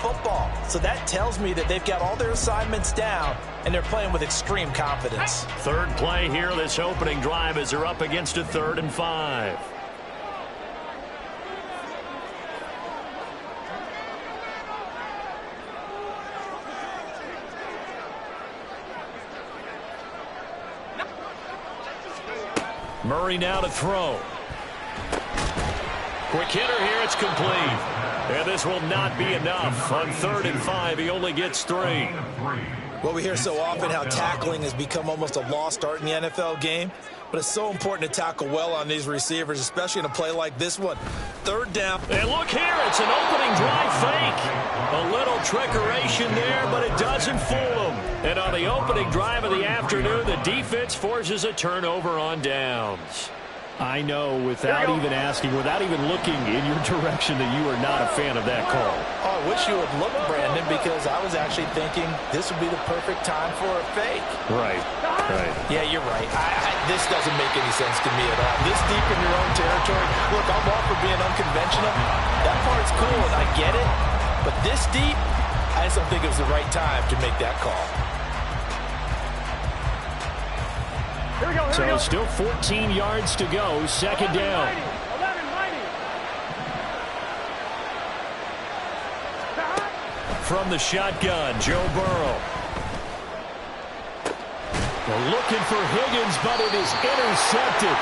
football. So that tells me that they've got all their assignments down, and they're playing with extreme confidence. Third play here, this opening drive, as they're up against a 3rd and 5. Murray now to throw. Quick hitter here, it's complete. And this will not be enough. On 3rd and 5, he only gets 3. Well, we hear so often how tackling has become almost a lost art in the NFL game. But it's so important to tackle well on these receivers, especially in a play like this one. 3rd down. And look here, it's an opening drive fake. A little trickeration there, but it doesn't fool them. And on the opening drive of the afternoon, the defense forces a turnover on downs. I know, without even asking, without even looking in your direction, that you are not a fan of that call. Oh, I wish you would look, Brandon, because I was actually thinking this would be the perfect time for a fake. Right. Yeah, you're right. This doesn't make any sense to me at all. This deep in your own territory, look, I'm all for being unconventional. That part's cool, and I get it. But this deep, I just don't think it was the right time to make that call. Here we go. So still 14 yards to go, 2nd down. 11, From the shotgun, Joe Burrow. They're looking for Higgins, but it is intercepted.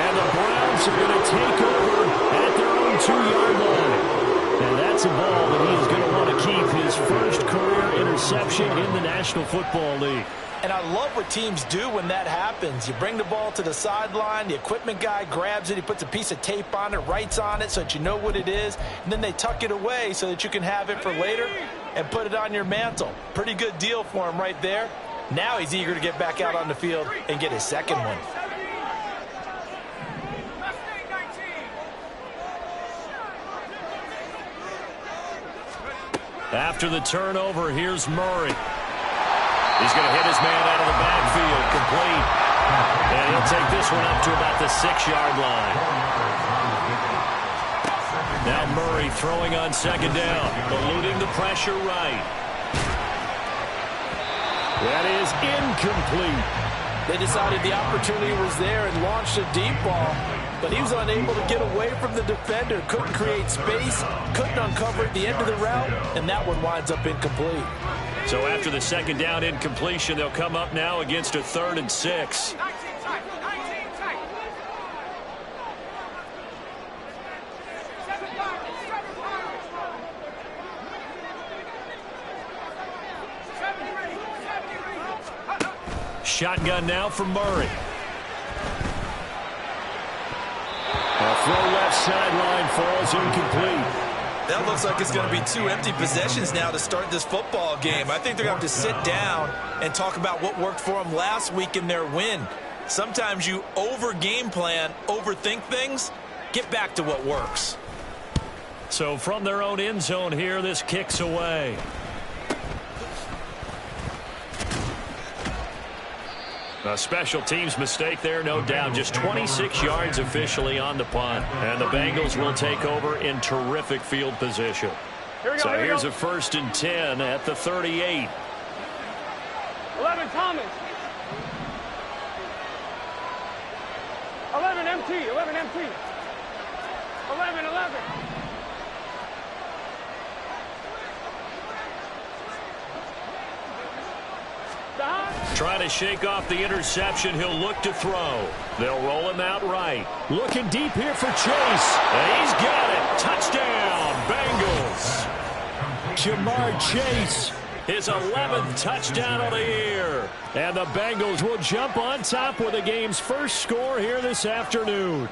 And the Browns are going to take over at their own 2-yard line. And that's a ball that he is going to want to keep, his first career interception in the National Football League. And I love what teams do when that happens. You bring the ball to the sideline, the equipment guy grabs it, he puts a piece of tape on it, writes on it so that you know what it is, and then they tuck it away so that you can have it for later and put it on your mantle. Pretty good deal for him right there. Now he's eager to get back out on the field and get his 2nd one. After the turnover, here's Murray. He's going to hit his man out of the backfield, complete. And he'll take this one up to about the 6-yard line. Now Murray throwing on 2nd down, eluding the pressure right. That is incomplete. They decided the opportunity was there and launched a deep ball, but he was unable to get away from the defender, couldn't create space, couldn't uncover at the end of the route, and that one winds up incomplete. So after the 2nd down incompletion, they'll come up now against a 3rd and 6. Shotgun now for Murray. A throw left sideline falls incomplete. That looks like it's going to be 2 empty possessions now to start this football game. I think they're going to have to sit down and talk about what worked for them last week in their win. Sometimes you over-game plan, overthink things. Get back to what works. So from their own end zone here, this kicks away. A special teams mistake there, no doubt. Just 26 yards officially on the punt. And the Bengals will take over in terrific field position. So here's a 1st and 10 at the 38. 11, Thomas. 11, MT. 11, MT. 11. Trying to shake off the interception. He'll look to throw. They'll roll him out right. Looking deep here for Chase. And he's got it. Touchdown, Bengals. Jamar Chase, his 11th touchdown of the year. And the Bengals will jump on top with the game's first score here this afternoon.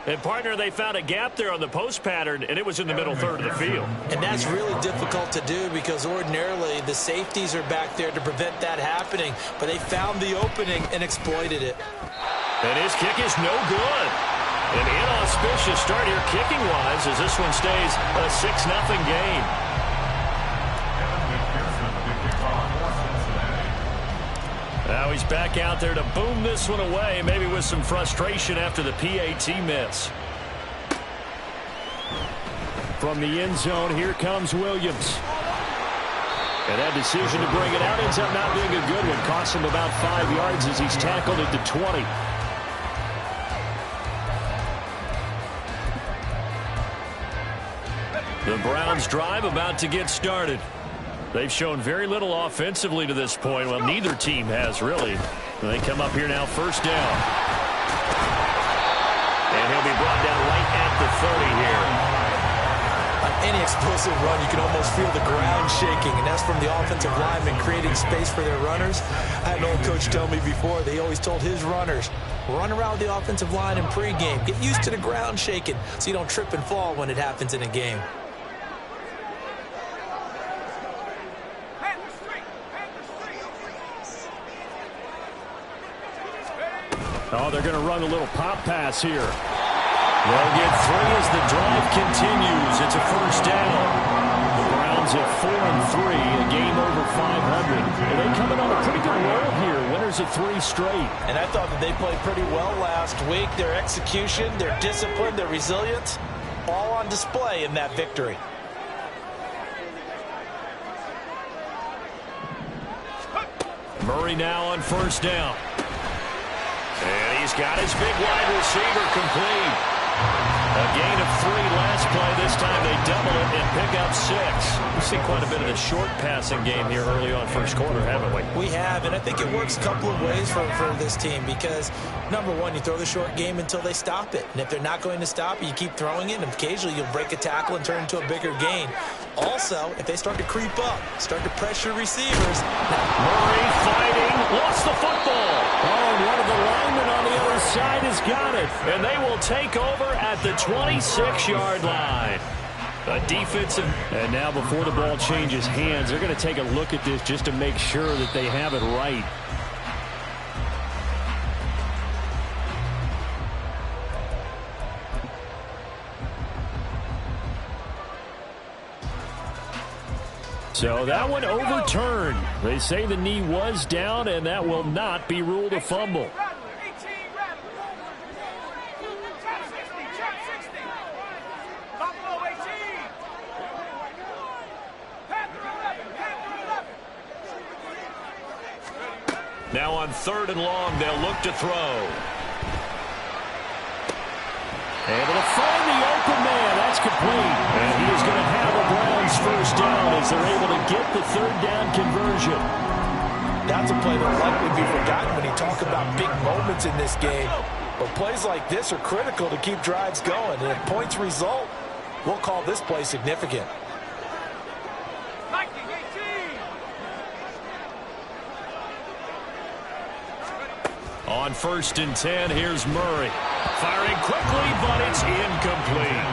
And, partner, they found a gap there on the post pattern, and it was in the middle 3rd of the field. And that's really difficult to do because ordinarily the safeties are back there to prevent that happening. But they found the opening and exploited it. And his kick is no good. An inauspicious start here kicking-wise as this one stays a 6-0 game. Now he's back out there to boom this one away, maybe with some frustration after the PAT miss. From the end zone, here comes Williams. And that decision to bring it out ends up not being a good one. Costs him about 5 yards as he's tackled at the 20. The Browns drive about to get started. They've shown very little offensively to this point. Well, neither team has, really. And they come up here now, first down. And he'll be brought down right at the 30 here. On any explosive run, you can almost feel the ground shaking, and that's from the offensive linemen creating space for their runners. I had an old coach tell me before, they always told his runners, run around the offensive line in pregame. Get used to the ground shaking so you don't trip and fall when it happens in a game. Oh, they're going to run a little pop pass here. They'll get 3 as the drive continues. It's a first down. The Browns at 4-3, a game over 500. And they coming on a pretty good roll here. Winners of 3 straight. And I thought that they played pretty well last week. Their execution, their discipline, their resilience, all on display in that victory. Murray now on first down. And he's got his big wide receiver complete. A gain of 3 last play. This time they double it and pick up 6. We've seen quite a bit of the short passing game here early on first quarter, haven't we? We have, and I think it works a couple of ways for this team because, number one, you throw the short game until they stop it. And if they're not going to stop it, you keep throwing it, and occasionally you'll break a tackle and turn into a bigger gain. Also, if they start to creep up, start to pressure receivers. Murray fighting, lost the football. Oh, and one of the linemen on the other side has got it. And they will take over at the 26-yard line. A defensive. And now before the ball changes hands, they're going to take a look at this just to make sure that they have it right. So that one overturned. They say the knee was down, and that will not be ruled a fumble. Now on 3rd and long, they'll look to throw. Able to find the open man. That's complete. And he is going to have a Browns first down as they're able to get the 3rd down conversion. That's a play that will likely be forgotten when you talk about big moments in this game. But plays like this are critical to keep drives going. And if points result, we'll call this play significant. On 1st and 10, here's Murray. Firing quickly, but it's incomplete.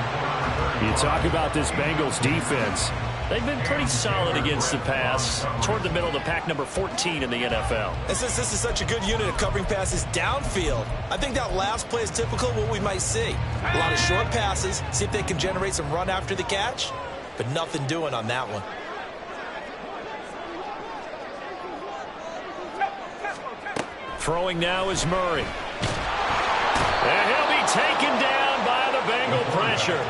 You talk about this Bengals defense. They've been pretty solid against the pass. Toward the middle of the pack, number 14 in the NFL. And since this is such a good unit of covering passes downfield, I think that last play is typical of what we might see. A lot of short passes, see if they can generate some run after the catch, but nothing doing on that one. Throwing now is Murray. And he'll be taken down by the Bengal pressure.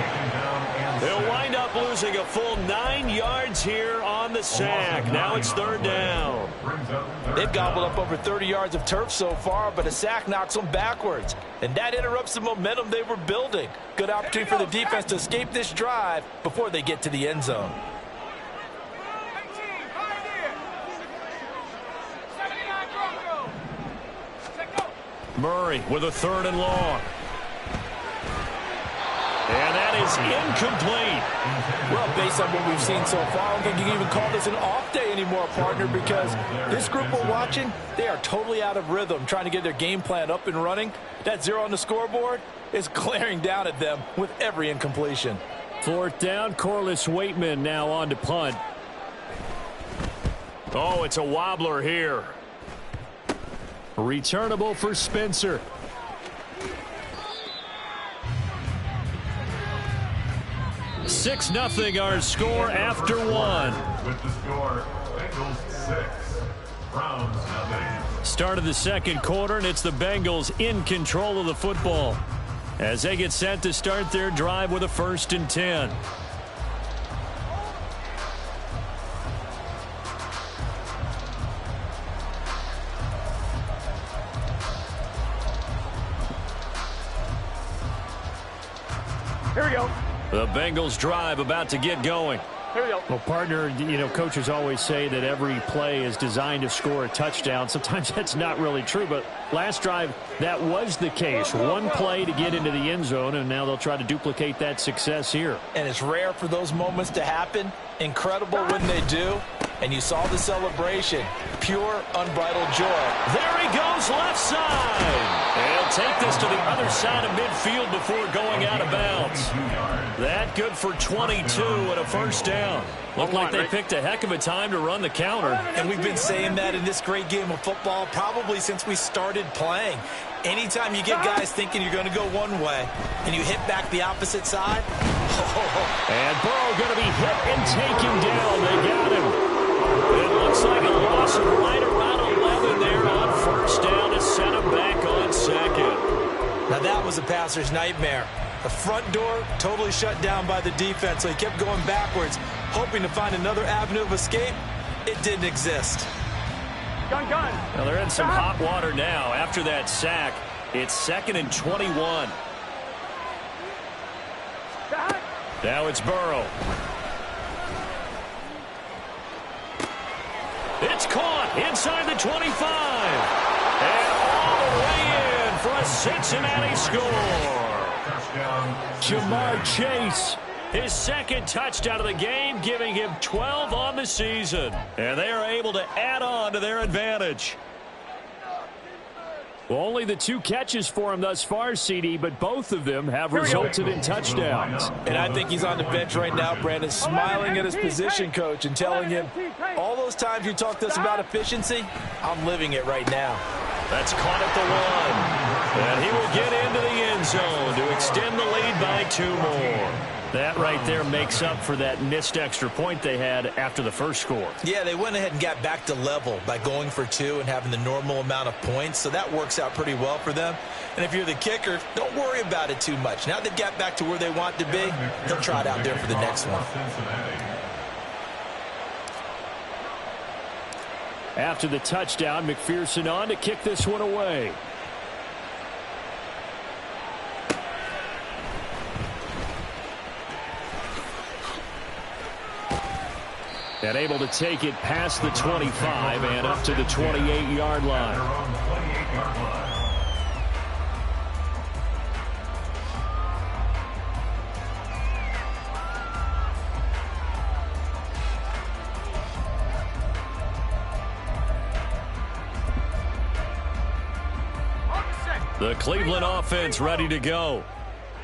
They'll wind up losing a full 9 yards here on the sack. Now it's 3rd down. They've gobbled up over 30 yards of turf so far, but a sack knocks them backwards. And that interrupts the momentum they were building. Good opportunity for the defense to escape this drive before they get to the end zone. Murray with a 3rd and long. And that is incomplete. Well, based on what we've seen so far, I don't think you can even call this an off day anymore, partner, because this group we're watching, they are totally out of rhythm, trying to get their game plan up and running. That 0 on the scoreboard is glaring down at them with every incompletion. 4th down, Corliss Waitman now on to punt. Oh, it's a wobbler here. Returnable for Spencer. Six 0 our score after 1. With the score, Bengals 6, Browns 0. Start of the 2nd quarter, and it's the Bengals in control of the football as they get set to start their drive with a 1st and 10. Here we go. The Bengals drive about to get going. Here we go. Well, partner, you know, coaches always say that every play is designed to score a touchdown. Sometimes that's not really true, but last drive, that was the case. One play to get into the end zone, and now they'll try to duplicate that success here. And it's rare for those moments to happen. Incredible when they do. And you saw the celebration. Pure, unbridled joy. There he goes, left side. He'll take this to the other side of midfield before going out of bounds. That good for 22 and a first down. Looked like they picked a heck of a time to run the counter. And we've been saying that in this great game of football probably since we started playing. Anytime you get guys thinking you're going to go one way and you hit back the opposite side. And Burrow going to be hit and taken down. They got him. It looks like a loss of right around 11 there on first down to set him back on second. Now that was a passer's nightmare. The front door totally shut down by the defense, so he kept going backwards, hoping to find another avenue of escape. It didn't exist. Gun. Well, they're in some hot water now. After that sack, it's 2nd and 21. Now it's Burrow. It's caught inside the 25. And all the way in for a Cincinnati score. Jamar Chase, his second touchdown of the game, giving him 12 on the season. And they are able to add on to their advantage. Well, only the 2 catches for him thus far, CD, but both of them have resulted in touchdowns. And I think he's on the bench right now, Brandon, smiling at his position coach and telling him, all those times you talked to us about efficiency, I'm living it right now. That's caught at the 1. And he will get into the end zone to extend the lead by 2 more. That right there makes up for that missed extra point they had after the first score. Yeah, they went ahead and got back to level by going for 2 and having the normal amount of points, so that works out pretty well for them. And if you're the kicker, don't worry about it too much. Now they've got back to where they want to be, they'll try it out there for the next one. After the touchdown, McPherson on to kick this one away. And able to take it past the 25 and up to the 28-yard line. The Cleveland offense ready to go.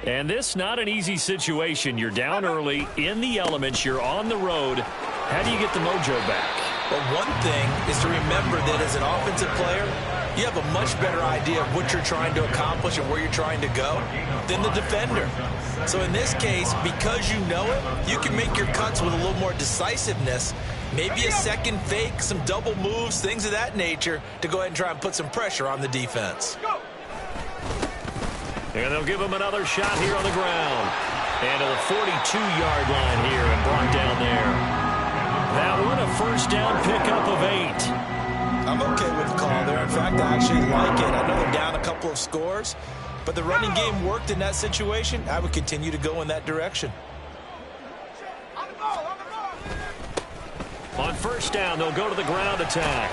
And this not an easy situation. You're down early, in the elements, you're on the road. How do you get the mojo back? Well, one thing is to remember that as an offensive player, you have a much better idea of what you're trying to accomplish and where you're trying to go than the defender. So in this case, because you know it, you can make your cuts with a little more decisiveness, maybe a second fake, some double moves, things of that nature, to go ahead and try and put some pressure on the defense. And they'll give him another shot here on the ground. And to the 42-yard line here and brought down there. That one a first down pickup of 8. I'm okay with the call there. In fact, I actually like it. I know they're down a couple of scores, but the running game worked in that situation. I would continue to go in that direction. On first down, they'll go to the ground attack.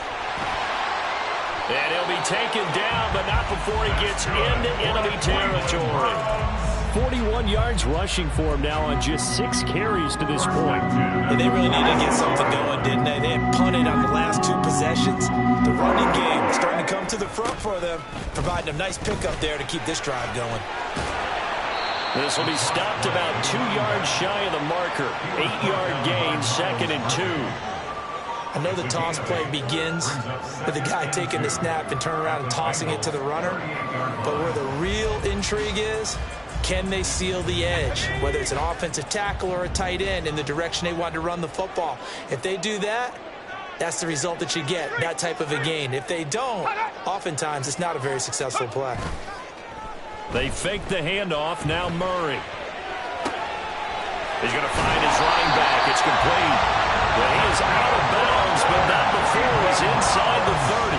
And he'll be taken down, but not before he gets into enemy territory. 41 yards rushing for him now on just 6 carries to this point. And they really needed to get something going, didn't they? They had punted on the last 2 possessions. The running game starting to come to the front for them, providing a nice pickup there to keep this drive going. This will be stopped about 2 yards shy of the marker. 8-yard gain, 2nd and 2. I know the toss play begins with the guy taking the snap and turning around and tossing it to the runner. But where the real intrigue is, can they seal the edge? Whether it's an offensive tackle or a tight end in the direction they want to run the football. If they do that, that's the result that you get, that type of a gain. If they don't, oftentimes it's not a very successful play. They fake the handoff. Now Murray. He's going to find his running back. It's complete. Well, he is out of bounds, but not before he's inside the 30.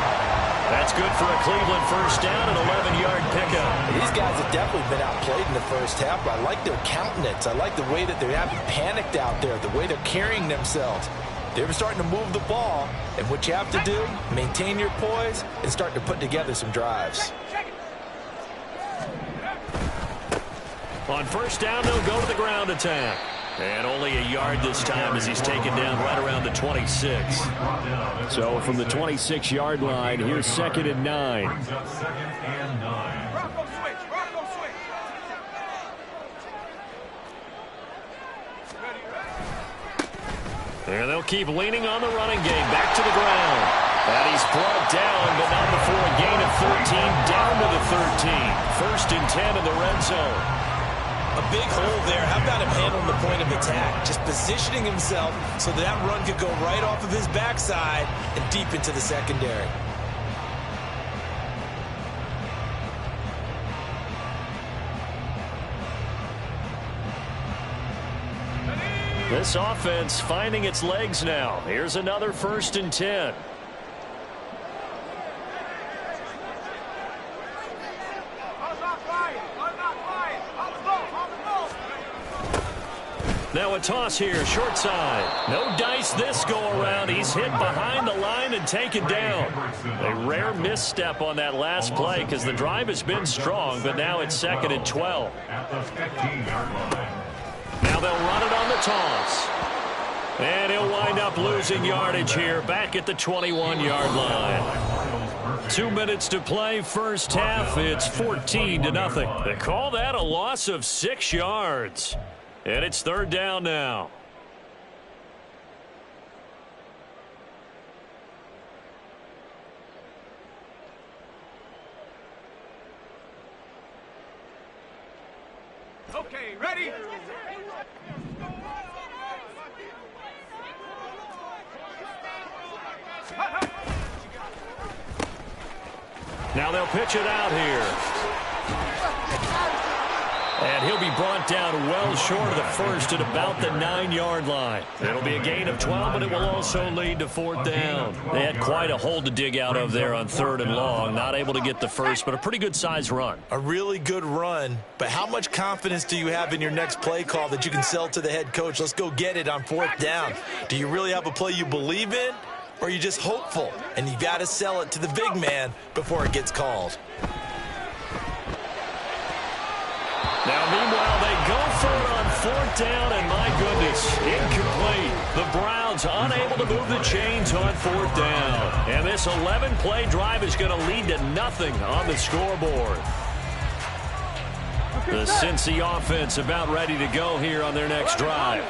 That's good for a Cleveland first down and 11-yard pickup. These guys have definitely been outplayed in the first half, but I like their countenance. I like the way that they haven't panicked out there, the way they're carrying themselves. They're starting to move the ball, and what you have to do, maintain your poise and start to put together some drives. On first down, they'll go to the ground attack. And only a yard this time as he's taken down right around the 26. So from the 26-yard line, here's 2nd and 9. Brings up 2nd and 9. Rocco switch. Rocco switch. And they'll keep leaning on the running game. Back to the ground. And he's brought down, but not before a gain of 13, down to the 13. 1st and 10 in the red zone. A big hole there. How about him handling the point of attack? Just positioning himself so that run could go right off of his backside and deep into the secondary. This offense finding its legs now. Here's another 1st and 10. Now a toss here, short side. No dice this go-around. He's hit behind the line and taken down. A rare misstep on that last play because the drive has been strong, but now it's 2nd and 12. At the 15-yard line. Now they'll run it on the toss. And he'll wind up losing yardage here back at the 21-yard line. 2 minutes to play, first half. It's 14-0. They call that a loss of 6 yards. And it's 3rd down now. Okay, ready? Now they'll pitch it out here. And he'll be brought down well short of the first at about the 9-yard line. It'll be a gain of 12, but it will also lead to 4th down. They had quite a hole to dig out of there on 3rd and long. Not able to get the first, but a pretty good-sized run. A really good run, but how much confidence do you have in your next play call that you can sell to the head coach? Let's go get it on 4th down. Do you really have a play you believe in, or are you just hopeful? And you got to sell it to the big man before it gets called. Now, meanwhile, they go for it on 4th down, and my goodness, incomplete. The Browns unable to move the chains on 4th down. And this 11-play drive is going to lead to nothing on the scoreboard. The Cincy offense about ready to go here on their next drive.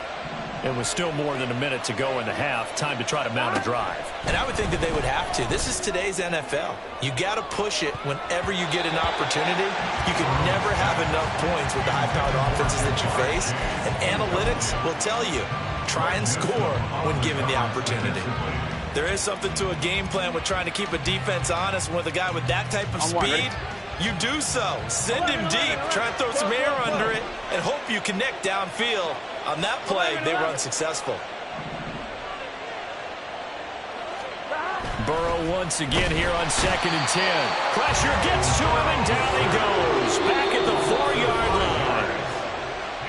It was still more than a minute to go in the half. Time to try to mount a drive. And I would think that they would have to. This is today's NFL. You got to push it whenever you get an opportunity. You can never have enough points with the high-powered offenses that you face. And analytics will tell you, try and score when given the opportunity. There is something to a game plan with trying to keep a defense honest. With a guy with that type of speed, you do so. Send him deep. Try and throw some air under it and hope you connect downfield. On that play, they were unsuccessful. Burrow once again here on 2nd and 10. Pressure gets to him, and down he goes. Back at the 4-yard line.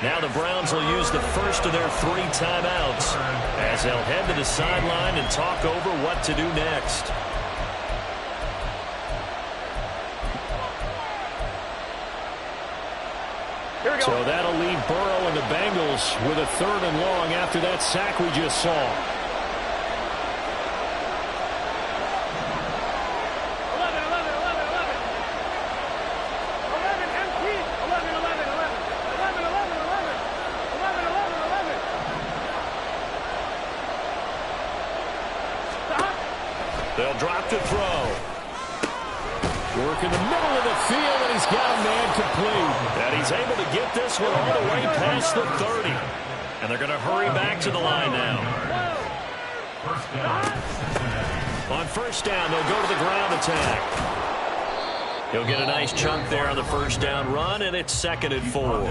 Now the Browns will use the first of their 3 timeouts as they'll head to the sideline and talk over what to do next. So that'll leave Burrow and the Bengals with a 3rd and long after that sack we just saw. 11 empty. 11. They'll drop to throw. Work in the middle of the field, and he's got a man complete. And he's able to get this one all the way past the 30. And they're going to hurry back to the line now. On first down, they'll go to the ground attack. He'll get a nice chunk there on the first down run, and it's 2nd and 4.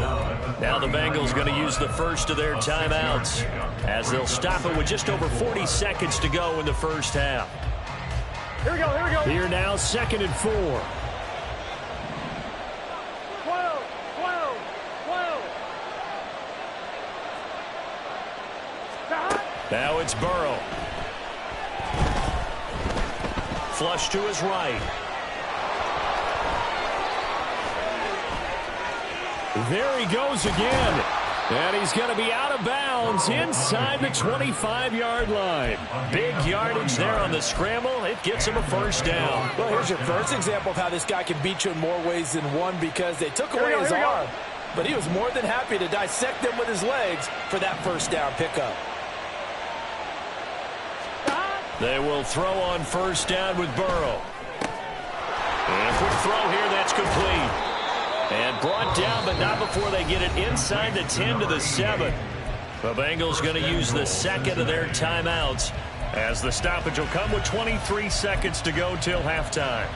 Now the Bengals going to use the first of their timeouts as they'll stop it with just over 40 seconds to go in the first half. Here we go, here we go. Here now, 2nd and 4. 12, 12, 12. Now it's Burrow. Flush to his right. There he goes again. And he's going to be out of bounds inside the 25-yard line. Big yardage there on the scramble. It gets him a first down. Well, here's your first example of how this guy can beat you in more ways than one, because they took away his arm, but he was more than happy to dissect them with his legs for that first down pickup. They will throw on first down with Burrow. And a quick throw here, that's complete. And brought down, but not before they get it inside the 10 to the 7. The Bengals going to use the second of their timeouts, as the stoppage will come with 23 seconds to go till halftime.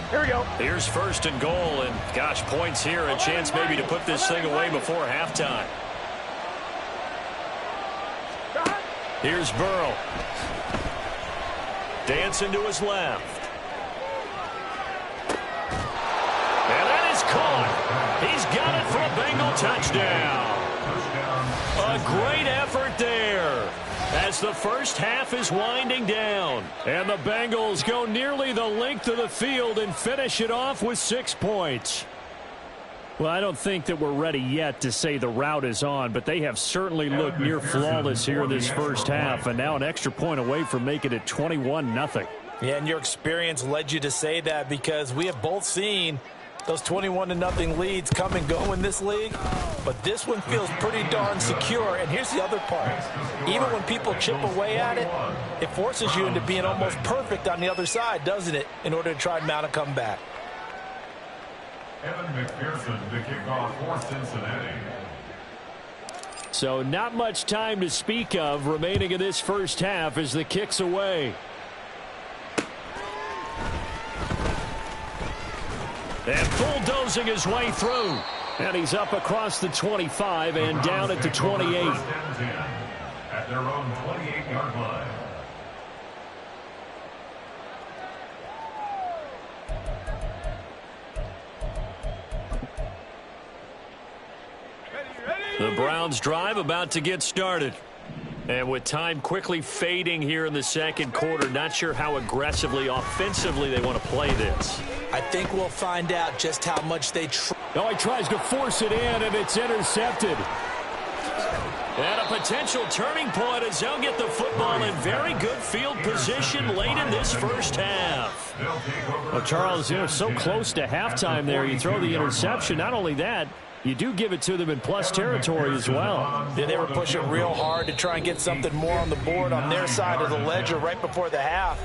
Here we go. Here's 1st and goal, and gosh, points here, a chance maybe to put this thing away before halftime. Here's Burrow. Dancing to his left. And that is caught. He's got it for a Bengal touchdown. A great effort there as the first half is winding down. And the Bengals go nearly the length of the field and finish it off with 6 points. Well, I don't think that we're ready yet to say the route is on, but they have certainly looked near flawless here in this first half, and now an extra point away from making it 21-0. Yeah, and your experience led you to say that, because we have both seen those 21-0 leads come and go in this league, but this one feels pretty darn secure. And here's the other part. Even when people chip away at it, it forces you into being almost perfect on the other side, doesn't it, in order to try and mount a comeback. Evan McPherson to kick off for Cincinnati. So not much time to speak of remaining in this first half as the kick's away. And bulldozing his way through. And he's up across the 25 and down at the 28. At their own 28-yard line. The Browns drive about to get started. And with time quickly fading here in the second quarter, not sure how aggressively, offensively they want to play this. I think we'll find out just how much they try. Oh, he tries to force it in, and it's intercepted. And a potential turning point as they'll get the football in very good field position late in this first half. Well, Charles, so close to halftime there. You throw the interception. Not only that, you do give it to them in plus territory as well. Yeah, they were pushing real hard to try and get something more on the board on their side of the ledger right before the half.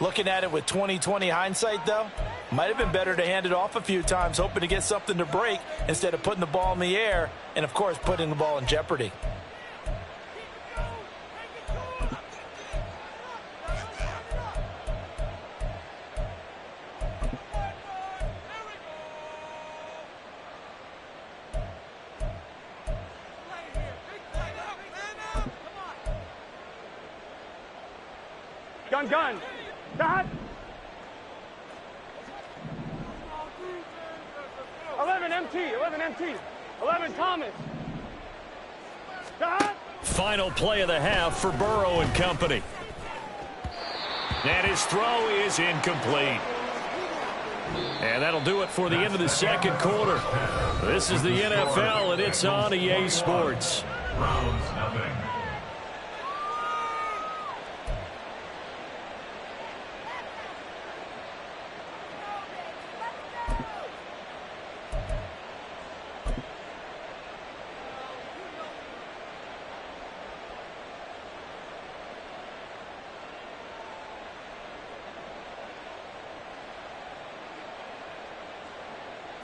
Looking at it with 20/20 hindsight, though, might have been better to hand it off a few times, hoping to get something to break instead of putting the ball in the air and, of course, putting the ball in jeopardy. Gun. Dot. 11 MT. 11 Thomas. Dot. Final play of the half for Burrow and company. And his throw is incomplete. And that'll do it for the end of the second quarter. This is the NFL, and it's on EA Sports. Browns nothing.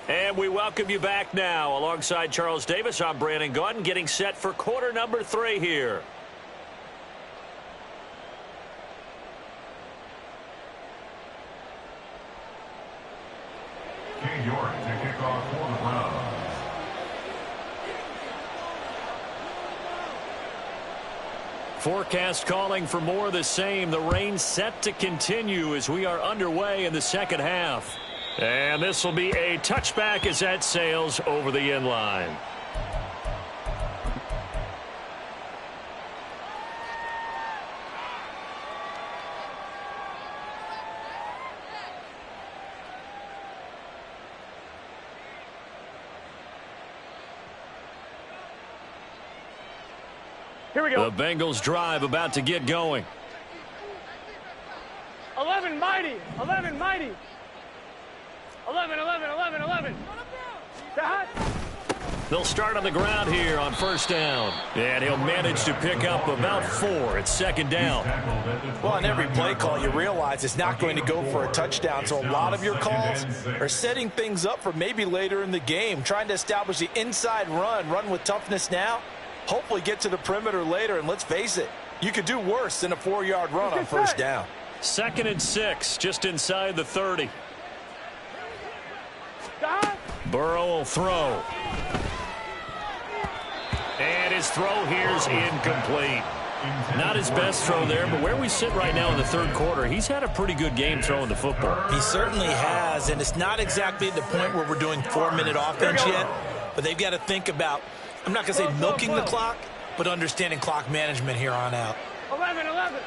And we welcome you back now. Alongside Charles Davis, I'm Brandon Gaudin, getting set for quarter number 3 here. King York to kick off for the Browns. Forecast calling for more of the same. The rain set to continue as we are underway in the second half. And this will be a touchback as that sails over the end line. Here we go. The Bengals drive about to get going. 11 mighty. 11 mighty. 11, 11, 11, 11. That. They'll start on the ground here on first down. And he'll manage to pick up about 4 at second down. Well, on every play call, you realize it's not going to go for a touchdown. So a lot of your calls are setting things up for maybe later in the game, trying to establish the inside run with toughness now. Hopefully get to the perimeter later, and let's face it, you could do worse than a 4-yard run on first down. 2nd and 6, just inside the 30. Burrow will throw. And his throw here's incomplete. Not his best throw there, but where we sit right now in the third quarter, he's had a pretty good game throwing the football. He certainly has, and it's not exactly at the point where we're doing 4-minute offense yet, but they've got to think about, I'm not going to say milking the clock, but understanding clock management here on out. 11, 11.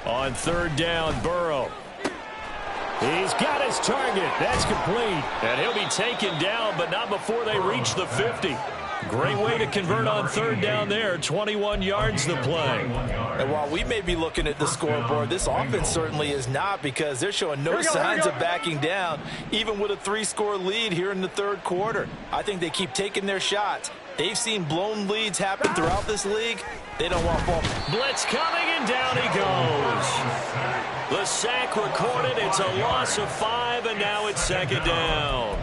On third down, Burrow. He's got his target. That's complete. And he'll be taken down, but not before they reach the 50. Great way to convert on third down there. 21 yards the play. And while we may be looking at the scoreboard, this offense certainly is not, because they're showing no signs of backing down, even with a 3-score lead here in the third quarter. I think they keep taking their shots. They've seen blown leads happen throughout this league. They don't want ball. Blitz coming, and down he goes. The sack recorded. It's a loss of 5, and now it's second down.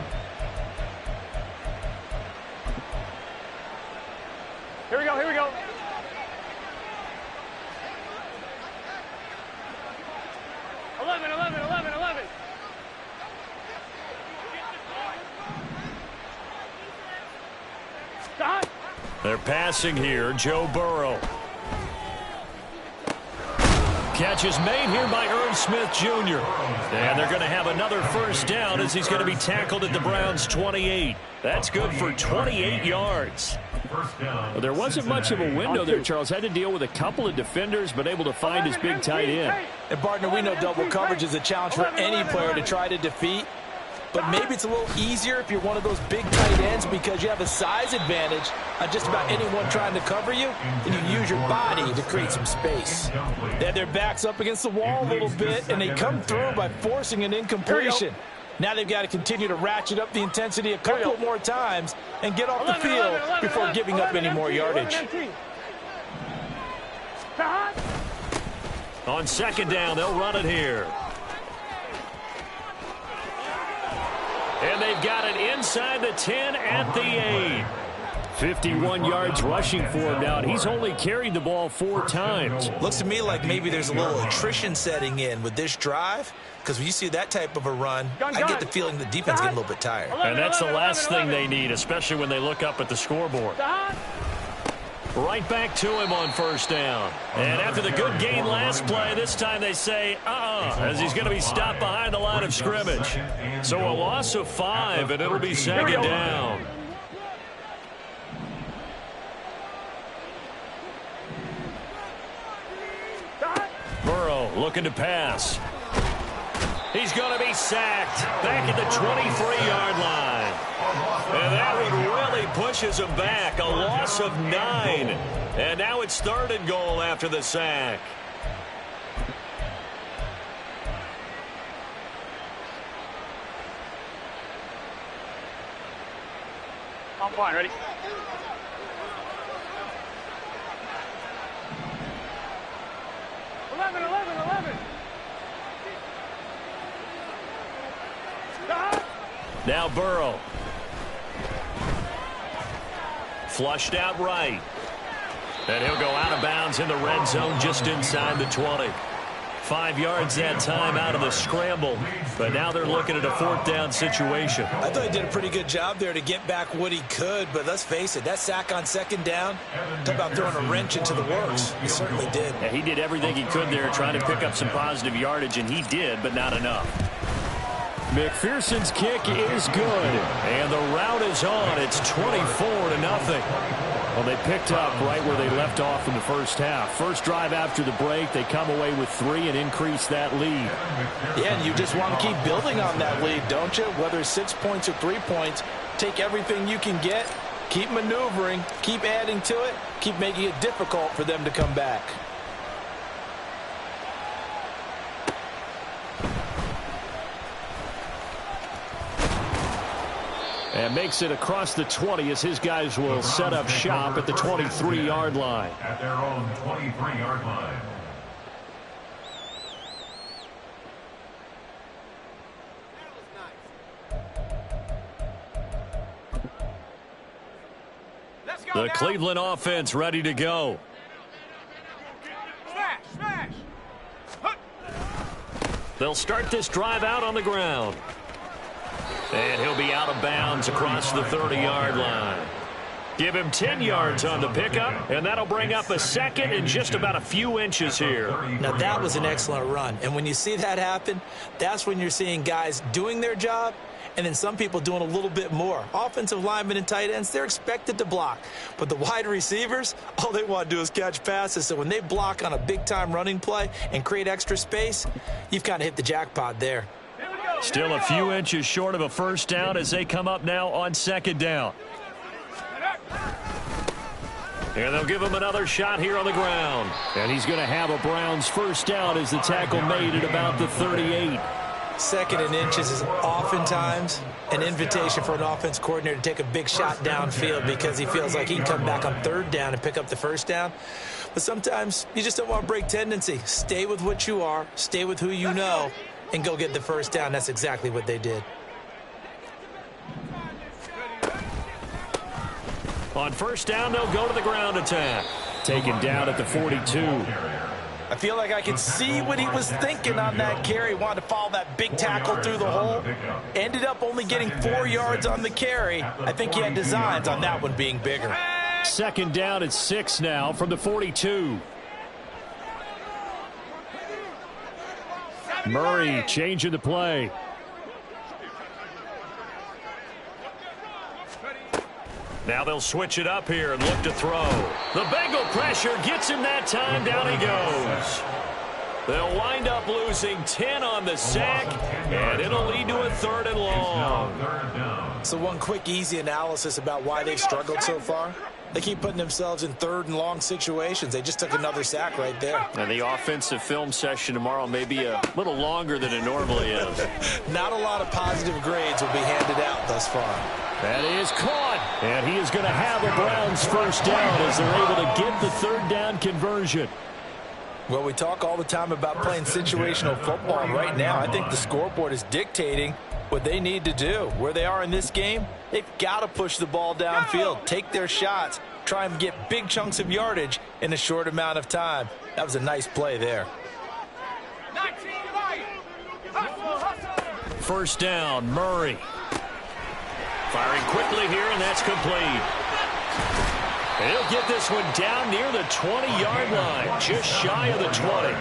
Here we go, here we go. Eleven, 11, 11, 11. Stop. They're passing here. Joe Burrow. Catch is made here by Irv Smith Jr. And they're going to have another first down as he's going to be tackled at the Browns' 28. That's good for 28 yards. Well, there wasn't much of a window there, Charles. Had to deal with a couple of defenders, but able to find his big tight end. And, partner, we know double coverage is a challenge for any player to try to defeat. But maybe it's a little easier if you're one of those big tight ends, because you have a size advantage on just about anyone trying to cover you, and you use your body to create some space. They have their backs up against the wall a little bit, and they come through by forcing an incompletion. Now they've got to continue to ratchet up the intensity a couple more times and get off the field before giving up any more yardage. On second down, they'll run it here. And they've got it inside the 10 at the 8. 51 yards rushing for him now. He's only carried the ball 4 times. Looks to me like maybe there's a little attrition setting in with this drive, because when you see that type of a run, I get the feeling the defense getting a little bit tired. And that's the last thing they need, especially when they look up at the scoreboard. Right back to him on first down. And after the good gain last play, this time they say, as he's going to be stopped behind the line of scrimmage. So a loss of 5, and it'll be second down. Burrow looking to pass. He's going to be sacked back at the 23-yard line. And that one really pushes him back. A loss of 9. And now it's 3rd and goal after the sack. I'm fine, ready? Now Burrow. Flushed out right. And he'll go out of bounds in the red zone just inside the 20. 5 yards that time out of the scramble. But now they're looking at a 4th down situation. I thought he did a pretty good job there to get back what he could, but let's face it, that sack on 2nd down, talk about throwing a wrench into the works. He certainly did. Yeah, he did everything he could there trying to pick up some positive yardage, and he did, but not enough. McPherson's kick is good, and the route is on. It's 24-0. Well, they picked up right where they left off in the first half. First drive after the break, they come away with 3 and increase that lead. Yeah, and you just want to keep building on that lead, don't you? Whether it's 6 points or 3 points, take everything you can get, keep maneuvering, keep adding to it, keep making it difficult for them to come back. And makes it across the 20 as his guys will set up shop at the 23-yard line. At their own 23-yard line. The Cleveland offense ready to go. They'll start this drive out on the ground. And he'll be out of bounds across the 30-yard line. Give him 10 yards on the pickup, and that'll bring up a 2nd and just about a few inches here. Now, that was an excellent run. And when you see that happen, that's when you're seeing guys doing their job and then some people doing a little bit more. Offensive linemen and tight ends, they're expected to block. But the wide receivers, all they want to do is catch passes. So when they block on a big-time running play and create extra space, you've kind of hit the jackpot there. Still a few inches short of a 1st down as they come up now on 2nd down. And they'll give him another shot here on the ground. And he's going to have a Browns 1st down as the tackle made at about the 38. 2nd and inches is oftentimes an invitation for an offense coordinator to take a big shot downfield because he feels like he can come back on 3rd down and pick up the 1st down. But sometimes you just don't want to break tendency. Stay with what you are, stay with who you know, and go get the 1st down. That's exactly what they did. On 1st down, they'll go to the ground attack. Taken down at the 42. I feel like I could see what he was thinking on that carry. Wanted to follow that big tackle through the hole. Ended up only getting 4 yards on the carry. I think he had designs on that one being bigger. 2nd down at 6 now from the 42. Murray changing the play. Now they'll switch it up here and look to throw. The Bengal pressure gets him that time. Down he goes. They'll wind up losing 10 on the sack, and it'll lead to a 3rd and long. So one quick, easy analysis about why they've struggled so far. They keep putting themselves in 3rd and long situations. They just took another sack right there. And the offensive film session tomorrow may be a little longer than it normally is. Not a lot of positive grades will be handed out thus far. That is caught. And he is going to have a Browns 1st down as they're able to get the 3rd down conversion. Well, we talk all the time about playing situational football. Right now, I think the scoreboard is dictating what they need to do. Where they are in this game, they've got to push the ball downfield, take their shots, try and get big chunks of yardage in a short amount of time. That was a nice play there. 1st down, Murray. Firing quickly here, and that's complete. He'll get this one down near the 20-yard line, just shy of the 20.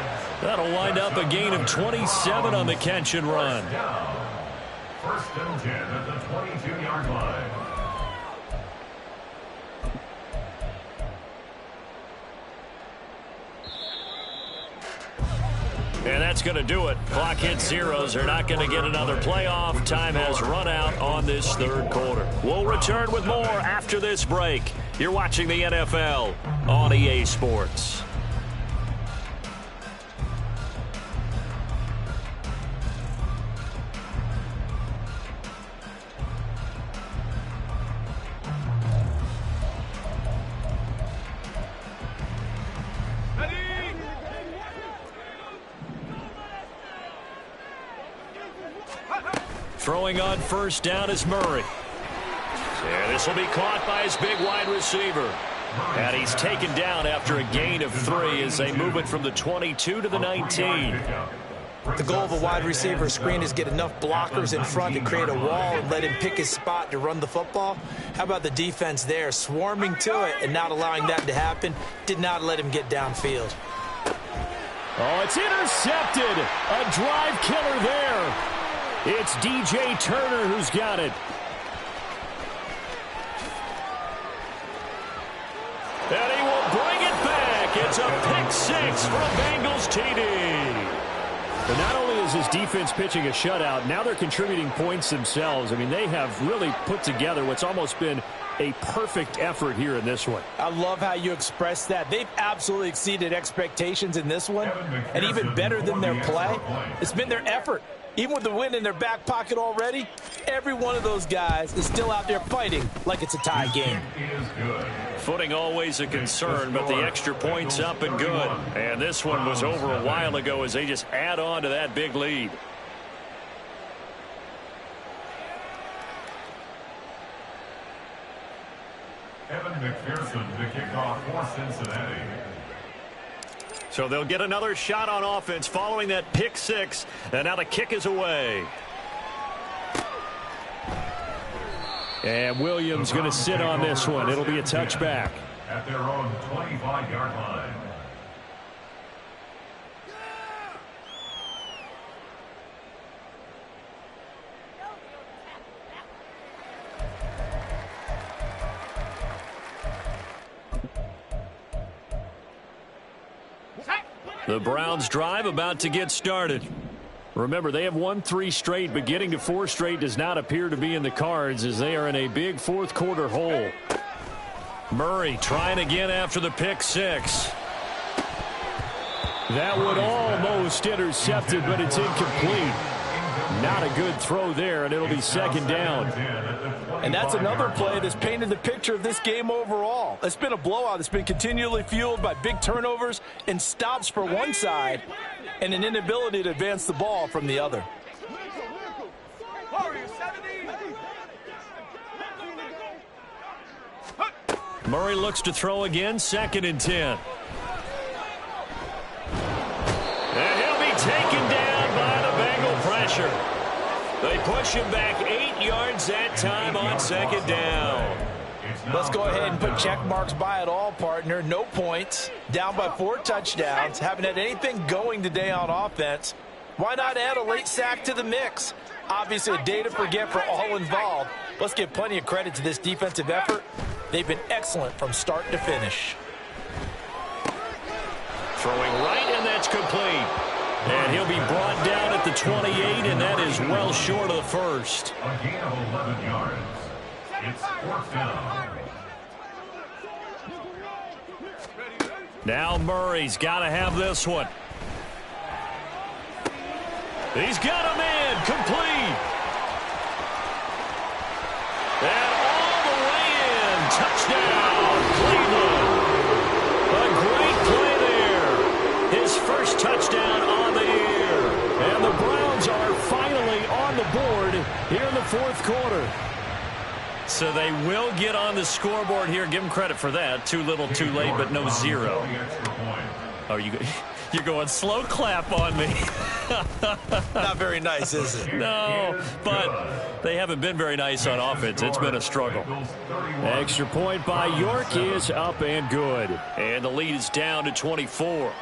That'll wind up a gain of 27 on the catch and run. 1st and 10 at the 22-yard line. And that's going to do it. Clock hits zeros. They're not going to get another playoff. Time has run out on this 3rd quarter. We'll return with more after this break. You're watching the NFL on EA Sports. Throwing on 1st down is Murray. And this will be caught by his big wide receiver. And he's taken down after a gain of 3 as they move it from the 22 to the 19. The goal of a wide receiver screen is get enough blockers in front to create a wall and let him pick his spot to run the football. How about the defense there, swarming to it and not allowing that to happen? Did not let him get downfield. Oh, it's intercepted. A drive killer there. It's DJ Turner who's got it. And he will bring it back. It's a pick 6 from Bengals TD. But not only is his defense pitching a shutout, now they're contributing points themselves. I mean, they have really put together what's almost been a perfect effort here in this one. I love how you express that. They've absolutely exceeded expectations in this one, and even better than their play, it's been their effort. Even with the win in their back pocket already, every one of those guys is still out there fighting like it's a tie game. Footing always a concern, but the extra point's up and good. And this one was over a while ago as they just add on to that big lead. Evan McPherson to kick off for Cincinnati. So they'll get another shot on offense following that pick 6. And now the kick is away. And Williams going to sit on this one. It'll be a touchback. At their own 25-yard line. The Browns drive about to get started. Remember, they have won 3 straight, but getting to 4 straight does not appear to be in the cards as they are in a big fourth quarter hole. Murray trying again after the pick 6. That would almost intercepted, but it's incomplete. Not a good throw there, and it'll be second down. And that's another play that's painted the picture of this game overall. It's been a blowout. It's been continually fueled by big turnovers and stops for one side and an inability to advance the ball from the other. Murray looks to throw again, 2nd and 10. And he'll be taken down by the Bengal pressure. They push him back 8 yards that time on 2nd down. Let's go ahead and put check marks by it all, partner. No points, down by 4 touchdowns, haven't had anything going today on offense. Why not add a late sack to the mix? Obviously a day to forget for all involved. Let's give plenty of credit to this defensive effort. They've been excellent from start to finish. Throwing right, and that's complete. And he'll be brought down at the 28, and that is well short of the first. A gain of 11 yards. It's 4th down. Now Murray's got to have this one. He's got him in, complete. And all the way in, touchdown, Cleveland. A great play there. His first touchdown on the year. And the Browns are finally on the board here in the fourth quarter. So they will get on the scoreboard here. Give them credit for that. Too little, too late, but no 0. Oh, you're going slow clap on me. Not very nice, is it? No, but they haven't been very nice on offense. It's been a struggle. Extra point by York is up and good. And the lead is down to 24.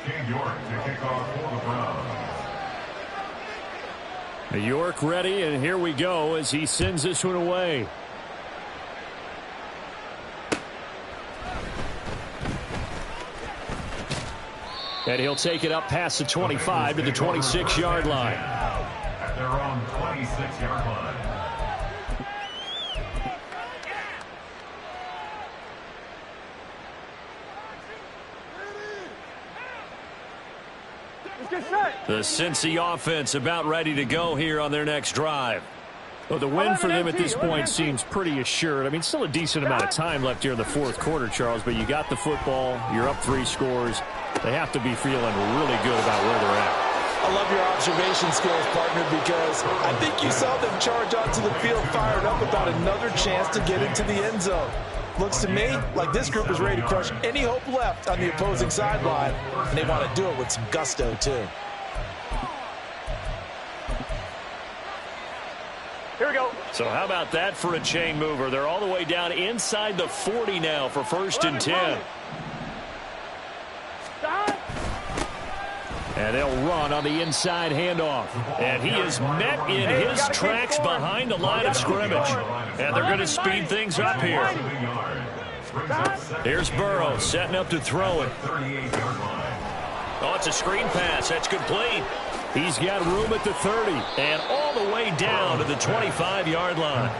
King York to kick off for the Browns. York ready, and here we go as he sends this one away. And he'll take it up past the 25 to the 26-yard line. At their own 26-yard line. The Cincy offense about ready to go here on their next drive. Well, the win for them at this point seems pretty assured. I mean, still a decent amount of time left here in the fourth quarter, Charles, but you got the football, you're up 3 scores. They have to be feeling really good about where they're at. I love your observation skills, partner, because I think you saw them charge onto the field fired up about another chance to get into the end zone. Looks to me like this group is ready to crush any hope left on the opposing sideline, and they want to do it with some gusto, too. Here we go. So how about that for a chain mover? They're all the way down inside the 40 now for 1st and 10. Stop. And they'll run on the inside handoff. And he is met in his tracks behind the line of scrimmage. And they're going to speed things up here. Here's Burrow setting up to throw it. Oh, it's a screen pass. That's complete. He's got room at the 30 and all the way down to the 25-yard line.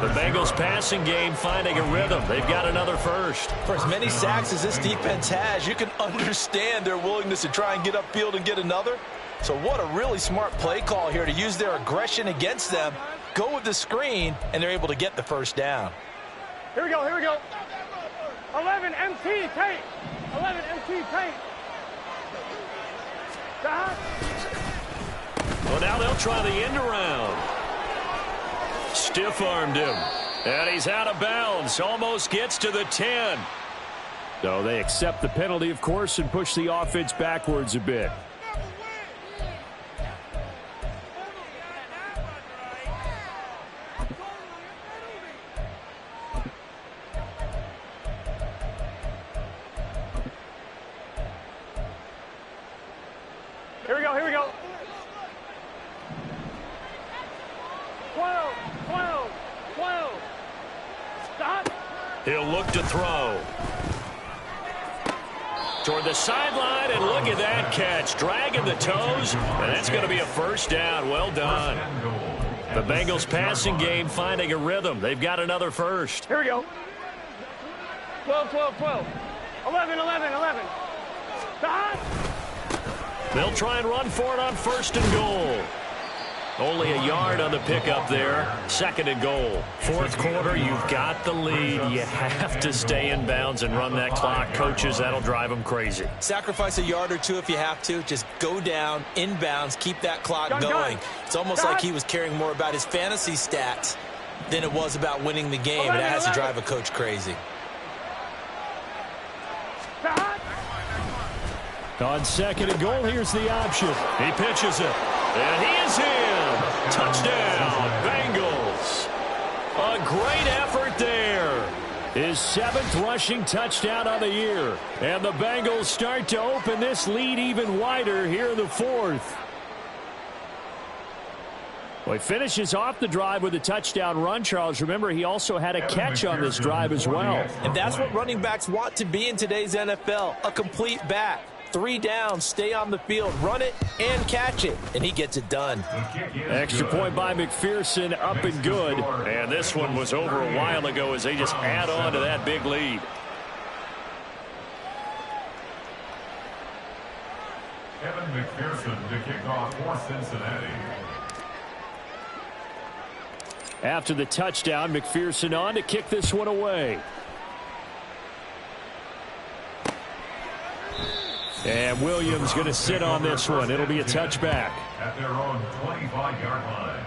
The Bengals passing game finding a rhythm. They've got another first. For as many sacks as this defense has, you can understand their willingness to try and get upfield and get another. So what a really smart play call here to use their aggression against them, go with the screen, and they're able to get the first down. Here we go, here we go. 11 MT tape. 11 MT tape. Stop. Well, now they'll try the end around. Stiff-armed him. And he's out of bounds. Almost gets to the 10. So they accept the penalty, of course, and push the offense backwards a bit. Here we go, here we go. 12, 12, 12. Stop. He'll look to throw. Toward the sideline, and look at that catch. Dragging the toes, and that's going to be a first down. Well done. The Bengals passing game finding a rhythm. They've got another first. Here we go. 12, 12, 12. 11, 11, 11. Stop. They'll try and run for it on 1st and goal. Only a yard on the pickup there. 2nd and goal. 4th quarter, you've got the lead. You have to stay in bounds and run that clock. Coaches, that'll drive them crazy. Sacrifice a yard or two if you have to. Just go down, in bounds, keep that clock going. It's almost like he was caring more about his fantasy stats than it was about winning the game, and that has to drive a coach crazy. Stop. On 2nd and goal, here's the option. He pitches it, and he is in. Touchdown, Bengals. A great effort there. His 7th rushing touchdown of the year. And the Bengals start to open this lead even wider here in the 4th. Well, he finishes off the drive with a touchdown run, Charles. Remember, he also had a catch on this drive as well. And that's what running backs want to be in today's NFL, a complete back. 3 downs, stay on the field, run it, and catch it. And he gets it done. Extra point by McPherson, up and good. And this one was over a while ago as they just add on to that big lead. Kevin McPherson to kick off for Cincinnati. After the touchdown, McPherson on to kick this one away. And Williams going to sit on this one. It'll be a touchback. At their own 25-yard line.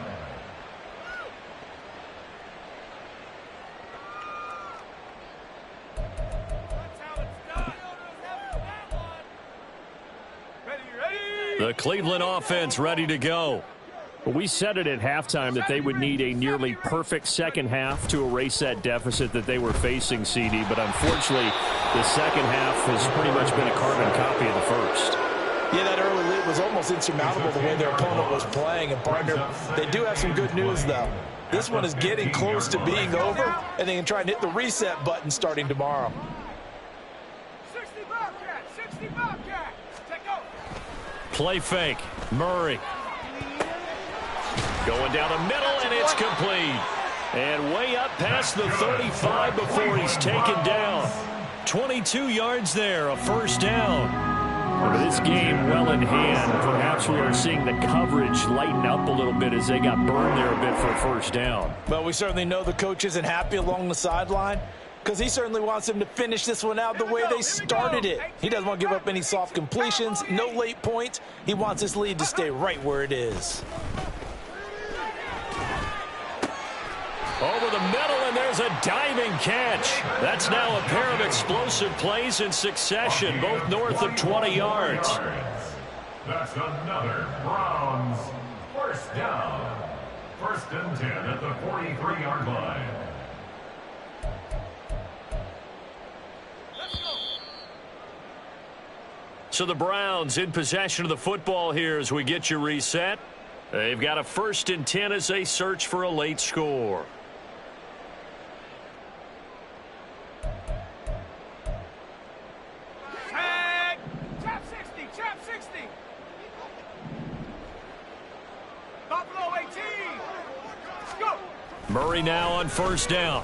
The Cleveland offense ready to go. Well, we said it at halftime that they would need a nearly perfect second half to erase that deficit that they were facing, CD. But unfortunately, the second half has pretty much been a carbon copy of the first. Yeah, that early lead was almost insurmountable the way their opponent was playing. And, partner, they do have some good news, though. This one is getting close to being over, and they can try and hit the reset button starting tomorrow. 60 Bobcat, 60 Bobcat. Take go. Play fake. Murray. Going down the middle, and it's complete. And way up past the 35 before he's taken down. 22 yards there, a first down. With this game well in hand, perhaps we are seeing the coverage lighten up a little bit as they got burned there a bit for a first down. Well, we certainly know the coach isn't happy along the sideline. because he certainly wants them to finish this one out the way they started it. He doesn't want to give up any soft completions, no late points. He wants this lead to stay right where it is. Over the middle, and there's a diving catch. That's now a pair of explosive plays in succession, both north of 20 yards. That's another Browns first down. First and 10 at the 43-yard line. So the Browns in possession of the football here as we get you reset. They've got a first and 10 as they search for a late score. Trap 60, trap 60. Buffalo 18. Let's go. Murray now on first down.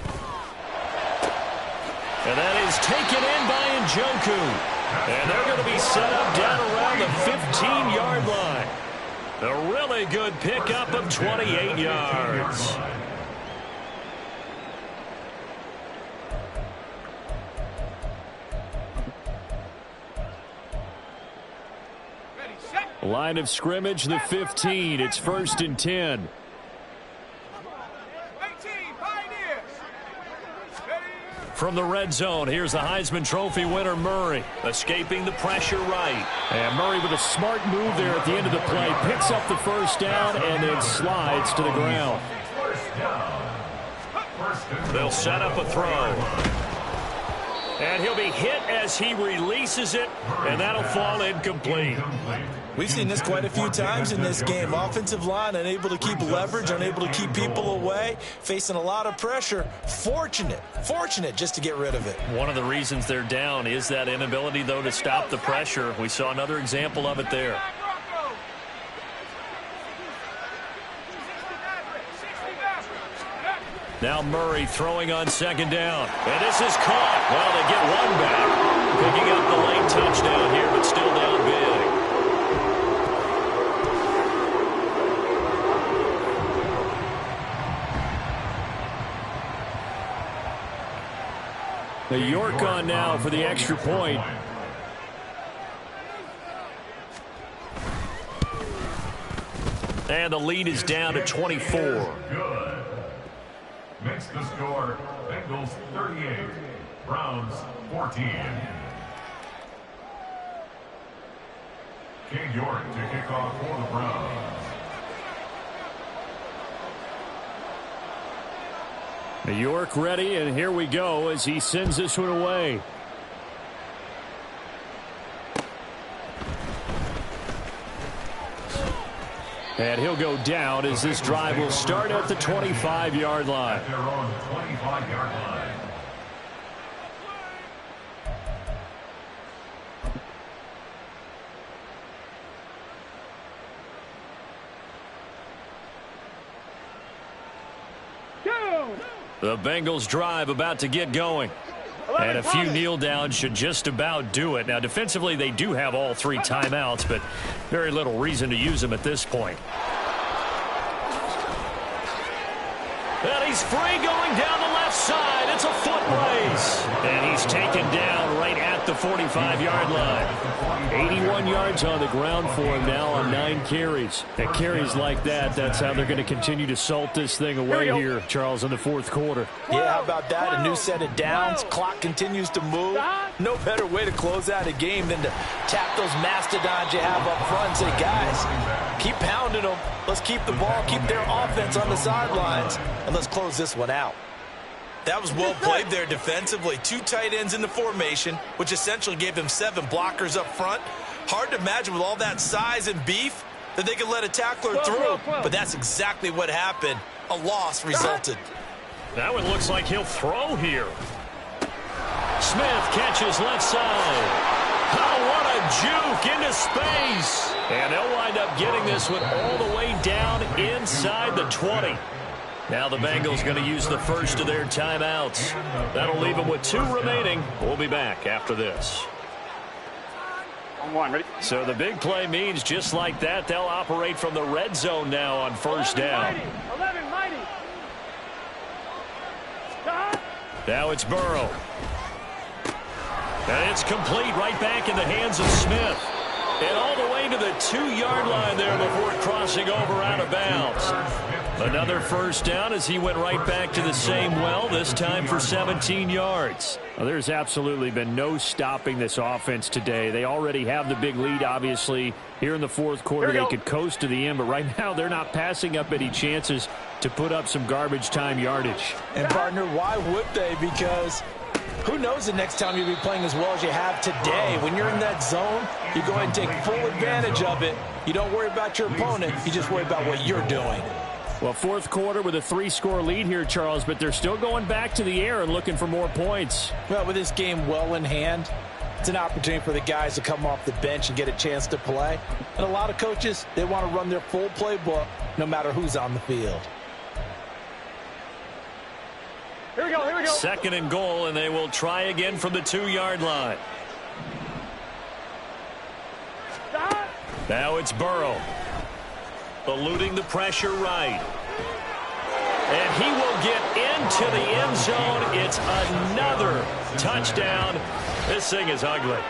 And that is taken in by Njoku. And they're going to be set up down around the 15-yard line. A really good pickup of 28 yards. Line of scrimmage, the 15. It's first and 10. From the red zone, here's the Heisman Trophy winner, Murray, escaping the pressure right. And Murray with a smart move there at the end of the play, picks up the first down and then slides to the ground. They'll set up a throw. And he'll be hit as he releases it, and that'll fall incomplete. We've seen this quite a few times in this game. Offensive line unable to keep leverage, unable to keep people away, facing a lot of pressure. Fortunate just to get rid of it. One of the reasons they're down is that inability, though, to stop the pressure. We saw another example of it there. Now Murray throwing on second down. And this is caught. Well, they get one back. Picking up the late touchdown here, but still down big. The York on now for the extra point. And the lead is down to 24. Good. Makes the score Bengals 38, Browns 14. King York to kick off for the Browns. New York ready, and here we go as he sends this one away. And he'll go down as this drive will start at the 25-yard line. At their own 25-yard line. The Bengals drive about to get going. And a few kneel downs should just about do it. Now, defensively, they do have all three timeouts, but very little reason to use them at this point. And he's free going down the left side. It's a foot race. And he's taken down right at the 45-yard line. 81 yards on the ground for him now on 9 carries. And carries like that, that's how they're going to continue to salt this thing away here, Charles, in the fourth quarter. Yeah, how about that? A new set of downs. Clock continues to move. No better way to close out a game than to tap those mastodons you have up front and say, guys, keep pounding them. Let's keep the ball, keep their offense on the sidelines, and let's close this one out. That was well played there defensively. 2 tight ends in the formation, which essentially gave them 7 blockers up front. Hard to imagine with all that size and beef that they could let a tackler through. But that's exactly what happened. A loss resulted. That one looks like he'll throw here. Smith catches left side. Oh, what a juke into space. And they'll wind up getting this one all the way down inside the 20. Now the Bengals going to use the first of their timeouts. That'll leave them with 2 remaining. We'll be back after this. On 1, ready? So the big play means just like that, they'll operate from the red zone now on first down. 11, mighty. Now it's Burrow. And it's complete right back in the hands of Smith. And all the way to the 2-yard line there before crossing over out of bounds. Another first down as he went right back to the same well, this time for 17 yards. Well, there's absolutely been no stopping this offense today. They already have the big lead, obviously. Here in the fourth quarter, they could coast to the end, but right now they're not passing up any chances to put up some garbage time yardage. And, partner, why would they? Because who knows the next time you'll be playing as well as you have today. When you're in that zone, you go ahead and take full advantage of it. You don't worry about your opponent. You just worry about what you're doing. Well, fourth quarter with a 3-score lead here, Charles, but they're still going back to the air and looking for more points. Well, with this game well in hand, it's an opportunity for the guys to come off the bench and get a chance to play. And a lot of coaches, they want to run their full playbook no matter who's on the field. Here we go, here we go. Second and goal, and they will try again from the 2-yard line. Stop. Now it's Burrow. Eluding the pressure right. And he will get into the end zone. It's another touchdown. This thing is ugly.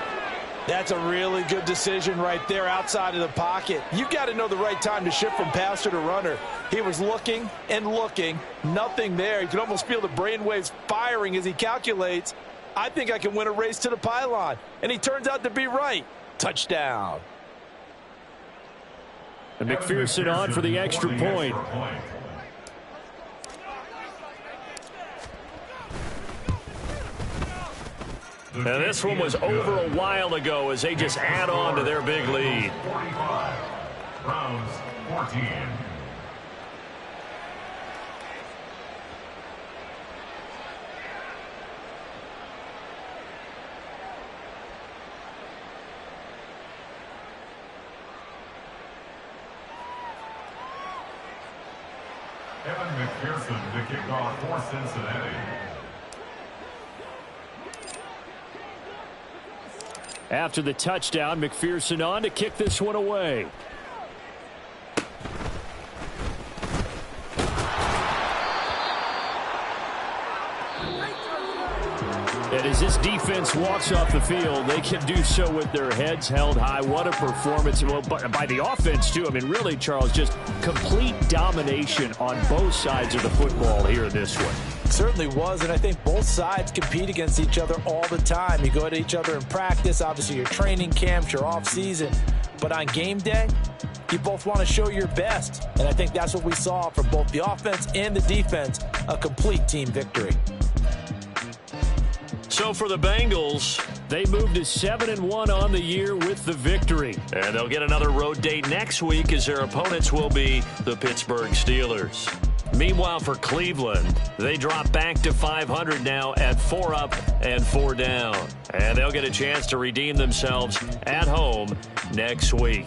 That's a really good decision right there outside of the pocket. You got to know the right time to shift from passer to runner. He was looking and looking, nothing there. You can almost feel the brainwaves firing as he calculates, I think I can win a race to the pylon. And he turns out to be right. Touchdown. And McPherson on for the extra point. And this one was over a while ago as they just add on to their big lead. 45. Browns 14. Evan McPherson to kick off for Cincinnati. After the touchdown, McPherson on to kick this one away. And as this defense walks off the field, they can do so with their heads held high. What a performance. Well, by the offense, too. I mean, really, Charles, just complete domination on both sides of the football here in this one. Certainly was, and I think both sides compete against each other all the time. You go at each other in practice, obviously your training camps, your off-season, but on game day, you both want to show your best, and I think that's what we saw from both the offense and the defense, a complete team victory. So for the Bengals, they moved to 7-1 on the year with the victory. And they'll get another road date next week as their opponents will be the Pittsburgh Steelers. Meanwhile, for Cleveland, they drop back to 500 now at 4 up and 4 down. And they'll get a chance to redeem themselves at home next week.